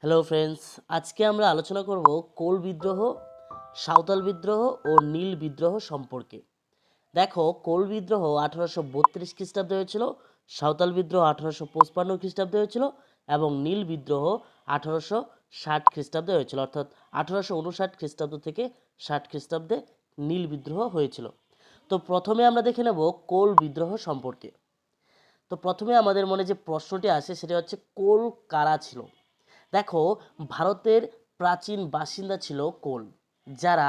Hello friends, আজকে আমরা আলোচনা করব কোল বিদ্রোহ, সাঁওতাল বিদ্রোহ ও নীল বিদ্রোহ সম্পর্কে। দেখো, কোল বিদ্রোহ 1832 খ্রিস্টাব্দে হয়েছিল, সাঁওতাল বিদ্রোহ 1855 খ্রিস্টাব্দে হয়েছিল এবং নীল বিদ্রোহ 1860 খ্রিস্টাব্দে হয়েছিল। অর্থাৎ 1859 খ্রিস্টাব্দ থেকে 60 খ্রিস্টাব্দে নীল বিদ্রোহ হয়েছিল। তো প্রথমে আমরা দেখে নেব কোল বিদ্রোহ সম্পর্কে। তো প্রথমে আমাদের মনে যে প্রশ্নটি আসে সেটা হচ্ছে কোল কারা ছিল। দেখো, ভারতের প্রাচীন বাসিন্দা ছিল কোল, যারা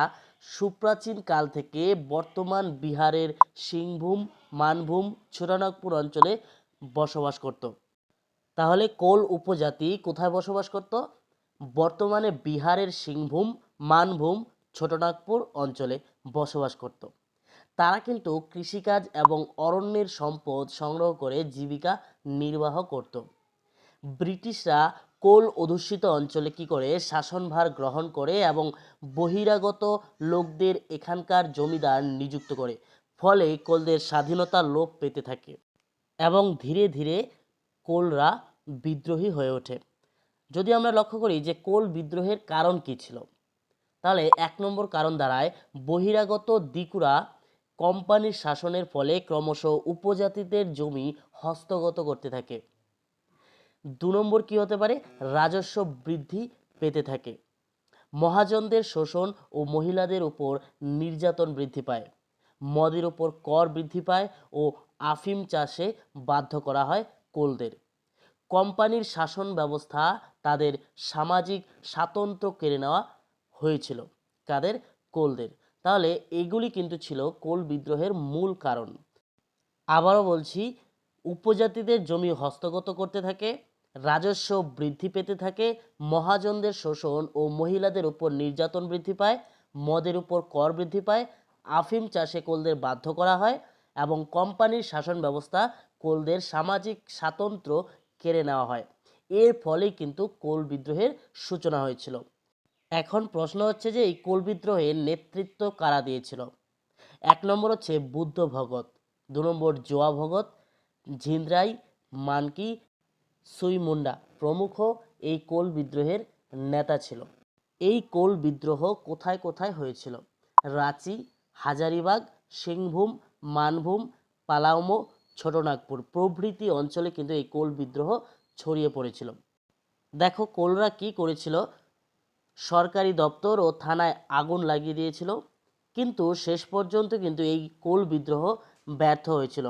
সুপ্রাচীন কাল থেকে বর্তমান বিহারের সিংভূম, মানভূম, ছোটনাগপুর অঞ্চলে বসবাস করত। তাহলে কোল উপজাতি কোথায় বসবাস করত? বর্তমানে বিহারের সিংভূম, মানভূম, ছোটনাগপুর অঞ্চলে বসবাস করত। তারা কিন্তু কৃষিকাজ এবং অরণ্যের সম্পদ সংগ্রহ করে জীবিকা নির্বাহ করত। ব্রিটিশরা কোল অধ্যুষিত অঞ্চলে কি করে শাসনভার গ্রহণ করে এবং বহিরাগত লোকদের এখানকার জমিদার নিযুক্ত করে। ফলে কোলদের স্বাধীনতা লোপ পেতে থাকে এবং ধীরে ধীরে কোলরা বিদ্রোহী হয়ে ওঠে। যদি আমরা লক্ষ্য করি যে কোল বিদ্রোহের কারণ কি ছিল, তাহলে 1 নম্বর কারণ দাঁড়ায় বহিরাগত দিকুরা কোম্পানির শাসনের ফলে ক্রমশ উপজাতিদের জমি হস্তগত করতে থাকে। 2 নম্বর কি হতে পারে? রাজস্ব বৃদ্ধি পেতে থাকে। মহাজনদের শোষণ ও মহিলাদের উপর নির্যাতন বৃদ্ধি পায়। মদের উপর কর বৃদ্ধি পায় ও আফিম চাষে বাধ্য করা হয় কোলদের। কোম্পানির শাসন ব্যবস্থা তাদের সামাজিক স্বাতন্ত্র্য কেড়ে নেওয়া হয়েছিল। কাদের? কোলদের। তাহলে এগুলি কিন্তু ছিল কোল বিদ্রোহের মূল কারণ। আবারও বলছি, উপজাতিদের জমি হস্তগত করতে থাকে, রাজস্ব বৃদ্ধি পেতে থাকে, মহাজনদের শোষণ ও মহিলাদের উপর নির্যাতন বৃদ্ধি পায়, মদের উপর কর বৃদ্ধি পায়, আফিম চাষে কোলদের বাধ্য করা হয় এবং কোম্পানির শাসন ব্যবস্থা কোলদের সামাজিক স্বাতন্ত্র্য কেড়ে নেওয়া হয়। এর ফলেই কিন্তু কোল বিদ্রোহের সূচনা হয়েছিল। এখন প্রশ্ন হচ্ছে যে এই কোল বিদ্রোহের নেতৃত্ব কারা দিয়েছিল? 1 নম্বর হচ্ছে বুদ্ধ ভগত, 2 নম্বর জোয়া ভগত, ঝিন্দ্রাই, মানকি, সুইমুন্ডা প্রমুখ এই কোল বিদ্রোহের নেতা ছিল। এই কোল বিদ্রোহ কোথায় কোথায় হয়েছিল? রাঁচি, হাজারিবাগ, সিংভূম, মানভূম, পালাউমো, ছোটনাগপুর প্রভৃতি অঞ্চলে কিন্তু এই কোল বিদ্রোহ ছড়িয়ে পড়েছিল। দেখো, কোলরা কি করেছিল? সরকারি দপ্তর ও থানায় আগুন লাগিয়ে দিয়েছিল, কিন্তু শেষ পর্যন্ত কিন্তু এই কোল বিদ্রোহ ব্যর্থ হয়েছিল।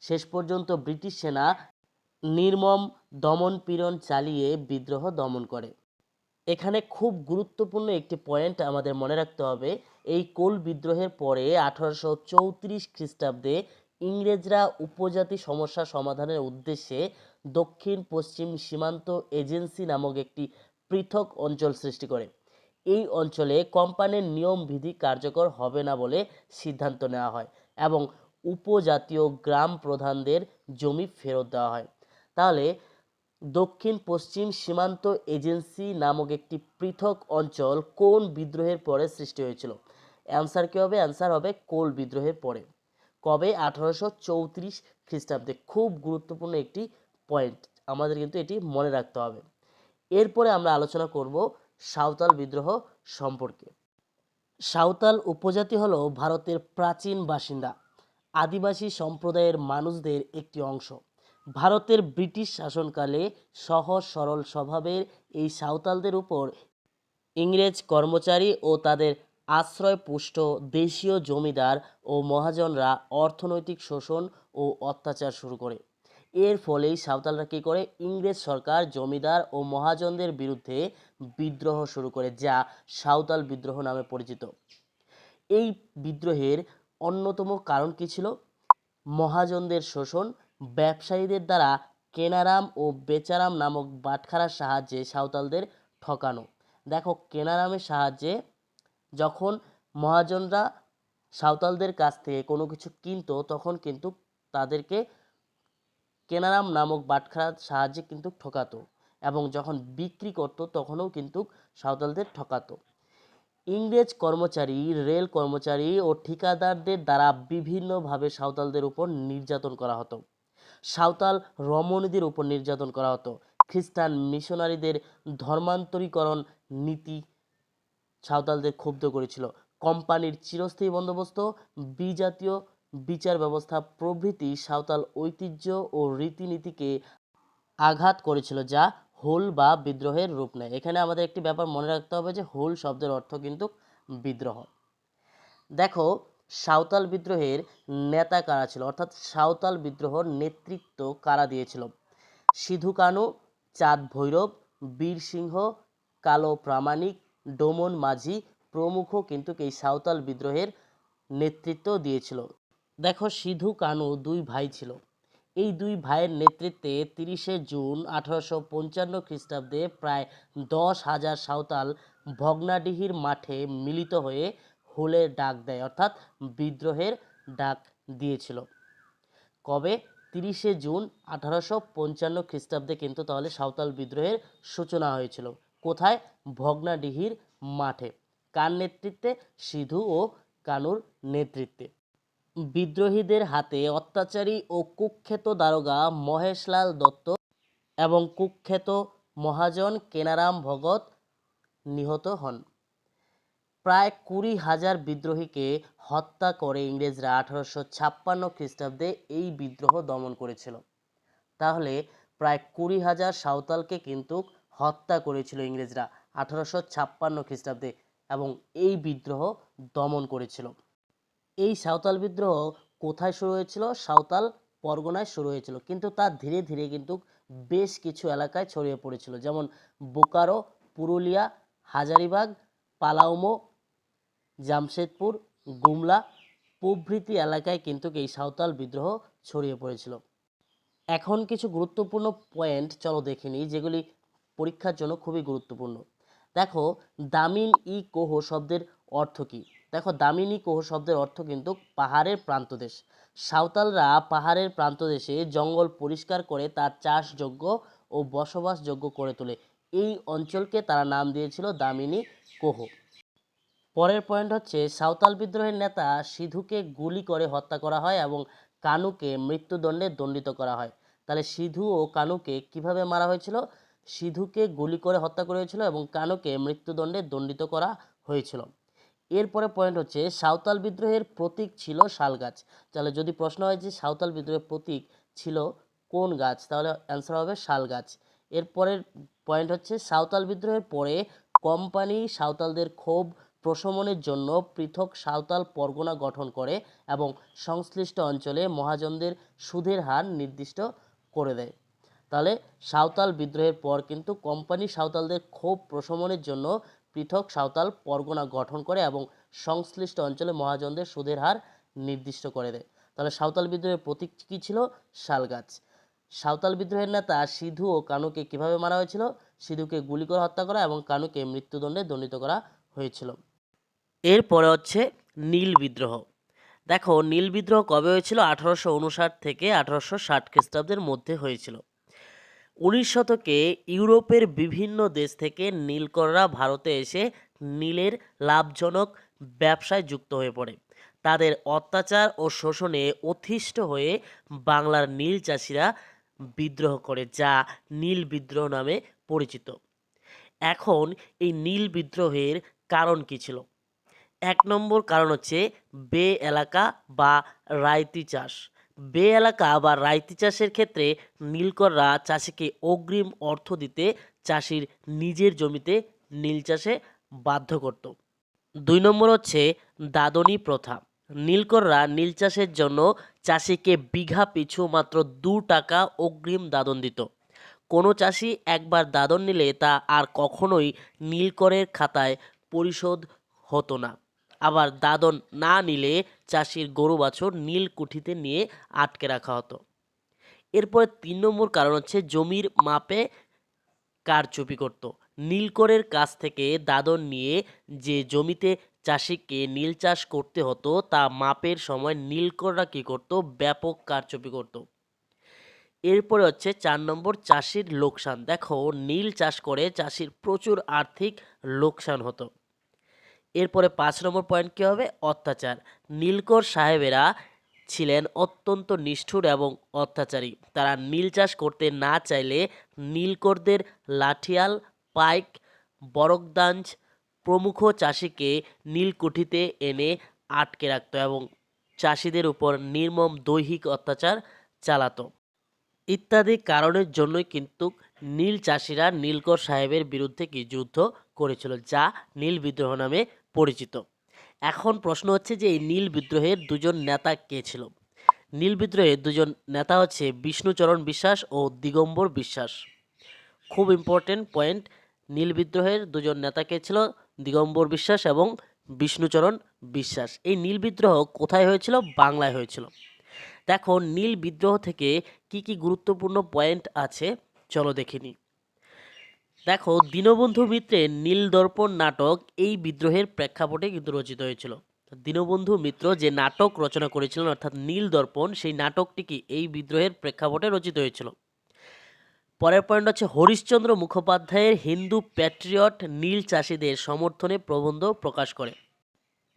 শেষ পর্যন্ত ব্রিটিশ সেনা নির্মম দমন-পীড়ন চালিয়ে বিদ্রোহ দমন করে। এখানে খুব গুরুত্বপূর্ণ একটি পয়েন্ট আমাদের মনে রাখতে হবে। এই কোল বিদ্রোহের পরে 1834 খ্রিস্টাব্দে ইংরেজরা উপজাতি সমস্যা সমাধানের উদ্দেশ্যে দক্ষিণ পশ্চিম সীমান্ত এজেন্সি নামক একটি পৃথক অঞ্চল সৃষ্টি করে। এই অঞ্চলে কোম্পানির নিয়মবিধি কার্যকর হবে না বলে সিদ্ধান্ত নেওয়া হয় এবং উপজাতীয় গ্রাম প্রধানদের জমি ফেরত দেওয়া হয়। তাহলে দক্ষিণ পশ্চিম সীমান্ত এজেন্সি নামক একটি পৃথক অঞ্চল কোন বিদ্রোহের পরে সৃষ্টি হয়েছিল? অ্যান্সার কী হবে? অ্যান্সার হবে কোল বিদ্রোহের পরে। কবে? 1834 খ্রিস্টাব্দে। খুব গুরুত্বপূর্ণ একটি পয়েন্ট, আমাদের কিন্তু এটি মনে রাখতে হবে। এরপরে আমরা আলোচনা করব সাঁওতাল বিদ্রোহ সম্পর্কে। সাঁওতাল উপজাতি হলো ভারতের প্রাচীন বাসিন্দা আদিবাসী সম্প্রদায়ের মানুষদের একটি অংশ। ভারতের ব্রিটিশ শাসনকালে সহজ সরল স্বভাবের এই সাঁওতালদের উপর ইংরেজ কর্মচারী ও তাদের আশ্রয়পুষ্ট দেশীয় জমিদার ও মহাজনরা অর্থনৈতিক শোষণ ও অত্যাচার শুরু করে। এর ফলেই সাঁওতালরা কী করে? ইংরেজ সরকার, জমিদার ও মহাজনদের বিরুদ্ধে বিদ্রোহ শুরু করে, যা সাঁওতাল বিদ্রোহ নামে পরিচিত। এই বিদ্রোহের অন্যতম কারণ কী ছিল? মহাজনদের শোষণ, ব্যবসায়ীদের দ্বারা কেনারাম ও বেচারাম নামক বাটখারার সাহায্যে সাঁওতালদের ঠকানো। দেখো, কেনারামের সাহায্যে যখন মহাজনরা সাঁওতালদের কাছ থেকে কোনো কিছু কিনতো, তখন কিন্তু তাদেরকে কেনারাম নামক বাটখারার সাহায্যে কিন্তু ঠকাতো, এবং যখন বিক্রি করতো তখনও কিন্তু সাঁওতালদের ঠকাতো। ইংরেজ কর্মচারী, রেল কর্মচারী ও ঠিকাদারদের দ্বারা বিভিন্নভাবে সাঁওতালদের উপর নির্যাতন করা হতো। সাঁওতাল রমণীদের উপর নির্যাতন করা হতো। খ্রিস্টান মিশনারিদের ধর্মান্তরীকরণ নীতি সাঁওতালদের ক্ষুব্ধ করেছিল। কোম্পানির চিরস্থায়ী বন্দোবস্ত, বিজাতীয় বিচার ব্যবস্থা প্রভৃতি সাঁওতাল ঐতিহ্য ও রীতিনীতিকে আঘাত করেছিল, যা হুল বা বিদ্রোহের রূপ নেয়। এখানে আমাদের একটি ব্যাপার মনে রাখতে হবে যে হুল শব্দের অর্থ কিন্তু বিদ্রোহ। দেখো সাঁওতাল বিদ্রোহের নেতা কারা ছিল, অর্থাৎ সাঁওতাল বিদ্রোহর নেতৃত্ব কারা দিয়েছিল। সিধু কানু, চাঁদ ভৈরব, বীর সিংহ, কালো প্রামাণিক, ডোমন মাঝি প্রমুখ কিন্তু এই সাঁওতাল বিদ্রোহের নেতৃত্ব দিয়েছিল। দেখো সিধু কানু দুই ভাই ছিল। এই দুই ভাইয়ের নেতৃত্বে 30শে জুন 1855 খ্রিস্টাব্দে প্রায় 10,000 সাঁওতাল ভগ্নাডিহির মাঠে মিলিত হয়ে হুলের ডাক দেয়, অর্থাৎ বিদ্রোহের ডাক দিয়েছিল। কবে? 30শে জুন 1855 খ্রিস্টাব্দে কিন্তু তাহলে সাঁওতাল বিদ্রোহের সূচনা হয়েছিল। কোথায়? ভগ্নাডিহির মাঠে। কার নেতৃত্বে? সিধু ও কানুর নেতৃত্বে। বিদ্রোহীদের হাতে অত্যাচারী ও কুখ্যাত দারোগা মহেশলাল দত্ত এবং কুখ্যাত মহাজন কেনারাম ভগত নিহত হন। প্রায় 20,000 বিদ্রোহীকে হত্যা করে ইংরেজরা 1856 খ্রিস্টাব্দে এই বিদ্রোহ দমন করেছিল। তাহলে প্রায় 20,000 সাঁওতালকে কিন্তু হত্যা করেছিল ইংরেজরা 1856 খ্রিস্টাব্দে এবং এই বিদ্রোহ দমন করেছিল। এই সাঁওতাল বিদ্রোহ কোথায় শুরু হয়েছিল? সাঁওতাল পরগনায় শুরু হয়েছিল, কিন্তু তা ধীরে ধীরে কিন্তু বেশ কিছু এলাকায় ছড়িয়ে পড়েছিল, যেমন বোকারো, পুরুলিয়া, হাজারিবাগ, পালাউমো, জামশেদপুর, গুমলা প্রভৃতি এলাকায় কিন্তু এই সাঁওতাল বিদ্রোহ ছড়িয়ে পড়েছিল। এখন কিছু গুরুত্বপূর্ণ পয়েন্ট চলো দেখে নিই, যেগুলি পরীক্ষার জন্য খুবই গুরুত্বপূর্ণ। দেখো দামিন ই কোহ শব্দের অর্থ কী? দেখো দামিন ই কোহ শব্দের অর্থ কিন্তু পাহাড়ের প্রান্তদেশ। সাঁওতালরা পাহাড়ের প্রান্তদেশে জঙ্গল পরিষ্কার করে তার চাষযোগ্য ও বসবাসযোগ্য করে তোলে। এই অঞ্চলকে তারা নাম দিয়েছিল দামিনী কোহ। পরের পয়েন্ট হচ্ছে সাঁওতাল বিদ্রোহের নেতা সিধুকে গুলি করে হত্যা করা হয় এবং কানুকে মৃত্যুদণ্ডে দণ্ডিত করা হয়। তাহলে সিধু ও কানুকে কিভাবে মারা হয়েছিল? সিধুকে গুলি করে হত্যা করা হয়েছিল এবং কানুকে মৃত্যুদণ্ডে দণ্ডিত করা হয়েছিল। এরপরে পয়েন্ট হচ্ছে সাঁওতাল বিদ্রোহের প্রতীক ছিল শাল গাছ। তাহলে যদি প্রশ্ন হয় যে সাঁওতাল বিদ্রোহের প্রতীক ছিল কোন গাছ, তাহলে অ্যান্সার হবে শাল গাছ। এরপরের পয়েন্ট হচ্ছে সাঁওতাল বিদ্রোহের পরে কোম্পানি সাঁওতালদের ক্ষোভ প্রশমনের জন্য পৃথক সাঁওতাল পরগনা গঠন করে এবং সংশ্লিষ্ট অঞ্চলে মহাজনদের সুদের হার নির্দিষ্ট করে দেয়। তাহলে সাঁওতাল বিদ্রোহের পর কিন্তু কোম্পানি সাঁওতালদের ক্ষোভ প্রশমনের জন্য পৃথক সাঁওতাল পরগনা গঠন করে এবং সংশ্লিষ্ট অঞ্চলে মহাজনদের সুদের হার নির্দিষ্ট করে দেয়। তাহলে সাঁওতাল বিদ্রোহের প্রতীক কী ছিল? শালগাছ। সাঁওতাল বিদ্রোহের নেতা সিধু ও কানুকে কিভাবে মারা হয়েছিল? সিধুকে গুলি করে হত্যা করা এবং কানুকে মৃত্যুদণ্ডে দণ্ডিত করা হয়েছিল। এরপরে হচ্ছে নীল বিদ্রোহ। দেখো নীল বিদ্রোহ কবে হয়েছিল? 1859 থেকে 1860 খ্রিস্টাব্দের মধ্যে হয়েছিল। 19 শতকে ইউরোপের বিভিন্ন দেশ থেকে নীলকররা ভারতে এসে নীলের লাভজনক ব্যবসায় যুক্ত হয়ে পড়ে। তাদের অত্যাচার ও শোষণে অতিষ্ঠ হয়ে বাংলার নীল চাষিরা বিদ্রোহ করে, যা নীল বিদ্রোহ নামে পরিচিত। এখন এই নীল বিদ্রোহের কারণ কী ছিল? 1 নম্বর কারণ হচ্ছে বে এলাকা বা রাইতি চাষ। বে এলাকা বা রাইতি চাষের ক্ষেত্রে নীলকররা চাষিকে অগ্রিম অর্থ দিতে চাষির নিজের জমিতে নীল চাষে বাধ্য করত। 2 নম্বর হচ্ছে দাদনী প্রথা। নীলকররা নীল চাষের জন্য চাষিকে বিঘা পিছু মাত্র 2 টাকা অগ্রিম দাদন দিত। কোনো চাষি একবার দাদন নিলে তা আর কখনোই নীলকরের খাতায় পরিশোধ হতো না। আবার দাদন না নিলে চাষির গরু বাছুর নীলকুঠিতে নিয়ে আটকে রাখা হতো। এরপরে 3 নম্বর কারণ হচ্ছে জমির মাপে কারচুপি করত। নীলকরের কাছ থেকে দাদন নিয়ে যে জমিতে চাষিকে নীল চাষ করতে হতো তা মাপের সময় নীলকররা কী করত? ব্যাপক কারচুপি করত। এরপরে হচ্ছে 4 নম্বর চাষির লোকসান। দেখো নীল চাষ করে চাষির প্রচুর আর্থিক লোকসান হতো। এরপরে 5 নম্বর পয়েন্ট কী হবে? অত্যাচার। নীলকর সাহেবেরা ছিলেন অত্যন্ত নিষ্ঠুর এবং অত্যাচারী। তারা নীল চাষ করতে না চাইলে নীলকরদের লাঠিয়াল, পাইক, বরকদাঞ্জ প্রমুখ চাষিকে নীলকুঠিতে এনে আটকে রাখত এবং চাষিদের উপর নির্মম দৈহিক অত্যাচার চালাতো। ইত্যাদি কারণের জন্যই কিন্তু নীল চাষিরা নীলকর সাহেবের বিরুদ্ধে কি যুদ্ধ করেছিল, যা নীল বিদ্রোহ নামে পরিচিত। এখন প্রশ্ন হচ্ছে যে এই নীল বিদ্রোহের দুজন নেতা কে ছিল? নীল বিদ্রোহের দুজন নেতা হচ্ছে বিষ্ণুচরণ বিশ্বাস ও দিগম্বর বিশ্বাস। খুব ইম্পর্টেন্ট পয়েন্ট, নীল বিদ্রোহের দুজন নেতা কে ছিল? দিগম্বর বিশ্বাস এবং বিষ্ণুচরণ বিশ্বাস। এই নীল বিদ্রোহ কোথায় হয়েছিল? বাংলায় হয়েছিল। দেখো নীল বিদ্রোহ থেকে কি কি গুরুত্বপূর্ণ পয়েন্ট আছে চলো দেখে নিই। দেখো দীনবন্ধু মিত্রের নীলদর্পণ নাটক এই বিদ্রোহের প্রেক্ষাপটে কিন্তু রচিত হয়েছিল। দীনবন্ধু মিত্র যে নাটক রচনা করেছিলেন অর্থাৎ নীলদর্পণ, সেই নাটকটি কি এই বিদ্রোহের প্রেক্ষাপটে রচিত হয়েছিল। পরের পয়েন্ট হচ্ছে হরিশ্চন্দ্র মুখোপাধ্যায়ের হিন্দু প্যাট্রিয়ট নীল চাষিদের সমর্থনে প্রবন্ধ প্রকাশ করে।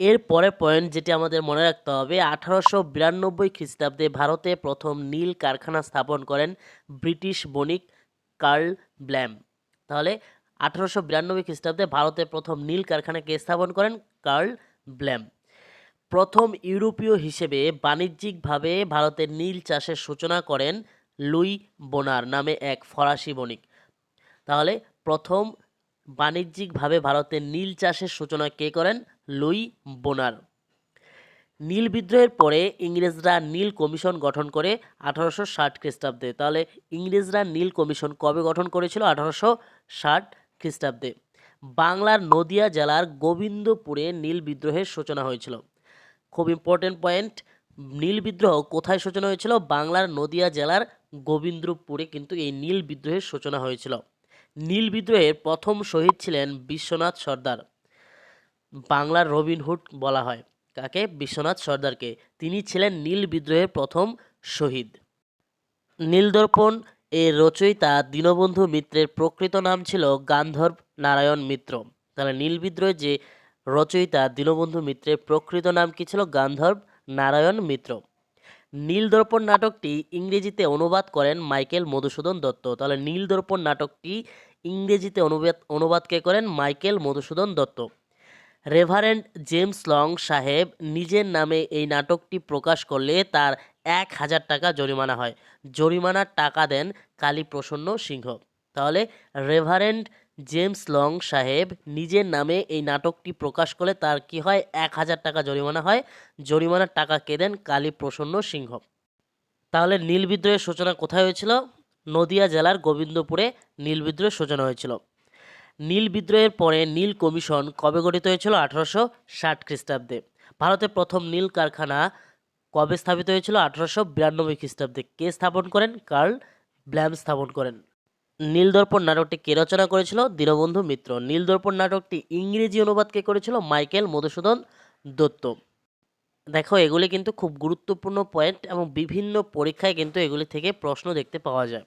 এর পরের পয়েন্ট যেটি আমাদের মনে রাখতে হবে, 1892 খ্রিস্টাব্দে ভারতে প্রথম নীল কারখানা স্থাপন করেন ব্রিটিশ বণিক কার্ল ব্ল্যাম। তাহলে 1892 খ্রিস্টাব্দে ভারতে প্রথম নীল কারখানা কে স্থাপন করেন? Karl Blam. প্রথম ইউরোপীয় হিসেবে বাণিজ্যিকভাবে ভারতের নীল চাষের সূচনা করেন লুই বোনার নামে এক ফরাসি বণিক। তাহলে প্রথম বাণিজ্যিকভাবে ভারতের নীল চাষের সূচনা কে করেন? লুই বোনার। নীল বিদ্রোহের পরে ইংরেজরা নীল কমিশন গঠন করে 1860 খ্রিস্টাব্দে। তাহলে ইংরেজরা নীল কমিশন কবে গঠন করেছিল? 1860 খ্রিস্টাব্দে। বাংলার নদিয়া জেলার গোবিন্দপুরে নীল বিদ্রোহের সূচনা হয়েছিল। খুব ইম্পর্টেন্ট পয়েন্ট, নীল বিদ্রোহ কোথায় সূচনা হয়েছিল? বাংলার নদিয়া জেলার গোবিন্দপুরে কিন্তু এই নীল বিদ্রোহের সূচনা হয়েছিল। নীল বিদ্রোহের প্রথম শহীদ ছিলেন বিশ্বনাথ সর্দার। বাংলার রবিনহুড বলা হয় কাকে? বিশ্বনাথ সর্দারকে। তিনি ছিলেন নীল বিদ্রোহের প্রথম শহীদ। নীলদর্পণ এর রচয়িতা দীনবন্ধু মিত্রের প্রকৃত নাম ছিল গান্ধর্ব নারায়ণ মিত্র। তাহলে নীল বিদ্রোহের যে রচয়িতা দীনবন্ধু মিত্রের প্রকৃত নাম কি ছিল? গান্ধর্ব নারায়ণ মিত্র। নীলদর্পণ নাটকটি ইংরেজিতে অনুবাদ করেন মাইকেল মধুসূদন দত্ত। তাহলে নীলদর্পণ নাটকটি ইংরেজিতে অনুবাদ কে করেন? Michael Madhusudan Dutta. Reverend James long সাহেব নিজের নামে এই নাটকটি প্রকাশ করলে তার 1000 টাকা জরিমানা হয়। জরিমানার টাকা দেন কালীপ্রসন্ন সিংহ। তাহলে রেভারেন্ড জেমস লং সাহেব নিজের নামে এই নাটকটি প্রকাশ করলে তার কি হয়? 1000 টাকা জরিমানা হয়। জরিমানার টাকা কে দেন? কালীপ্রসন্ন সিংহ। তাহলে নীল বিদ্রোহের সূচনা কোথায় হয়েছিল? নদিয়া জেলার গোবিন্দপুরে নীল বিদ্রোহের সূচনা হয়েছিল। নীল বিদ্রোহের পরে নীল কমিশন কবে গঠিত হয়েছিল? 1860 খ্রিস্টাব্দে। ভারতে প্রথম নীল কারখানা কবে স্থাপিত হয়েছিল? 1892 খ্রিস্টাব্দে। কে স্থাপন করেন? কার্ল ব্ল্যাম স্থাপন করেন। নীলদর্পণ নাটকটি কে রচনা করেছিল? দীনবন্ধু মিত্র। নীলদর্পণ নাটকটি ইংরেজি অনুবাদ কে করেছিল? মাইকেল মধুসূদন দত্ত। দেখো এগুলি কিন্তু খুব গুরুত্বপূর্ণ পয়েন্ট এবং বিভিন্ন পরীক্ষায় কিন্তু এগুলি থেকে প্রশ্ন দেখতে পাওয়া যায়।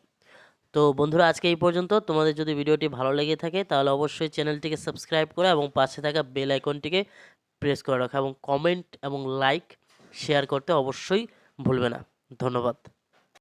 তো বন্ধুরা আজকে এই পর্যন্ত। তোমাদের যদি ভিডিওটি ভালো লেগে থাকে তাহলে অবশ্যই চ্যানেলটিকে সাবস্ক্রাইব করে এবং পাশে থাকা বেল আইকনটিকে প্রেস করে রাখো এবং কমেন্ট এবং লাইক শেয়ার করতে অবশ্যই ভুলবে না। ধন্যবাদ।